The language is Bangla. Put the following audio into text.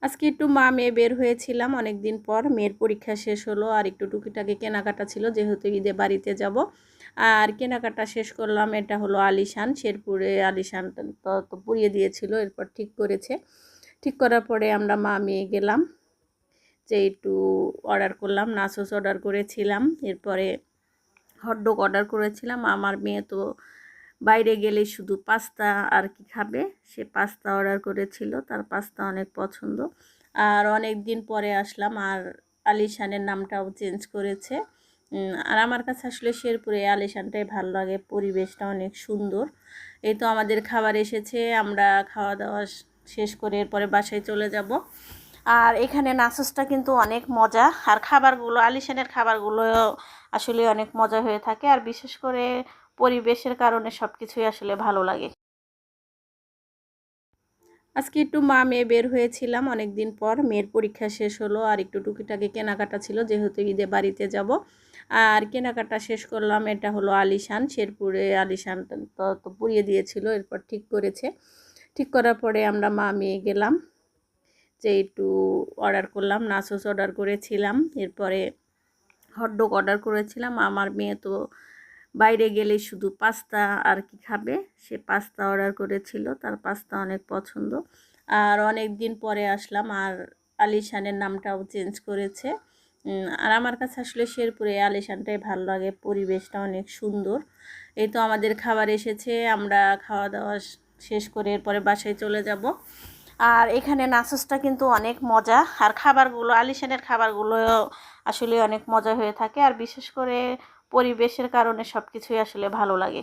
আজকে একটু মা মেয়ে বের হয়েছিলাম অনেক দিন পর। মেয়ের পরীক্ষা শেষ হলো আর একটু টুকিটাকি কেনাকাটা ছিল, যেহেতু ঈদে বাড়িতে যাব। আর কেনাকাটা শেষ করলাম। এটা হলো আলিশান, শেরপুরে আলিশান তো পুড়িয়ে দিয়েছিল, এরপর ঠিক করেছে। ঠিক করার পরে আমরা মা মেয়ে গেলাম, যে একটু অর্ডার করলাম। নাচোস অর্ডার করেছিলাম, এরপরে হটডগ অর্ডার করেছিলাম। আমার মেয়ে তো বাইরে গেলে শুধু পাস্তা আর কি খাবে, সে পাস্তা অর্ডার করেছিল, তার পাস্তা অনেক পছন্দ। আর অনেক দিন পরে আসলাম, আর আলিশানের নামটাও চেঞ্জ করেছে। আর আমার কাছে আসলে শেরপুরে আলিশানটাই ভালো লাগে, পরিবেশটা অনেক সুন্দর। এই তো আমাদের খাবার এসেছে, আমরা খাওয়া দাওয়া শেষ করে এরপরে বাসায় চলে যাব। আর এখানে নাচোসটা কিন্তু অনেক মজা, আর খাবারগুলো আলিশানের খাবারগুলো আসলে অনেক মজা হয়ে থাকে, আর বিশেষ করে পরিবেশের কারণে সব কিছুই আসলে ভালো লাগে। আজকে একটু মা মেয়ে বের হয়েছিলাম অনেক দিন পর। মেয়ের পরীক্ষা শেষ হলো আর একটু টুকিটাকি কেনাকাটা ছিল, যেহেতু ঈদে বাড়িতে যাব। আর কেনাকাটা শেষ করলাম। এটা হলো আলিশান, শেরপুরে আলিশান তো পুড়িয়ে দিয়েছিল, এরপর ঠিক করেছে। ঠিক করার পরে আমরা মা মেয়ে গেলাম, যে একটু অর্ডার করলাম। নাচোস অর্ডার করেছিলাম, এরপরে হটডগ অর্ডার করেছিলাম। আমার মেয়ে তো বাইরে গেলে শুধু পাস্তা আর কি খাবে, সে পাস্তা অর্ডার করেছিল, তার পাস্তা অনেক পছন্দ। আর অনেক দিন পরে আসলাম, আর আলিশানের নামটাও চেঞ্জ করেছে। আর আমার কাছে আসলে শেরপুরে আলিশানটাই ভালো লাগে, পরিবেশটা অনেক সুন্দর। এই তো আমাদের খাবার এসেছে, আমরা খাওয়া দাওয়া শেষ করে এরপরে বাসায় চলে যাব। আর এখানে নাচোসটা কিন্তু অনেক মজা, আর খাবারগুলো আলিশানের খাবারগুলো আসলে অনেক মজা হয়ে থাকে, আর বিশেষ করে পরিবেশের কারণে সব কিছুই আসলে ভালো লাগে।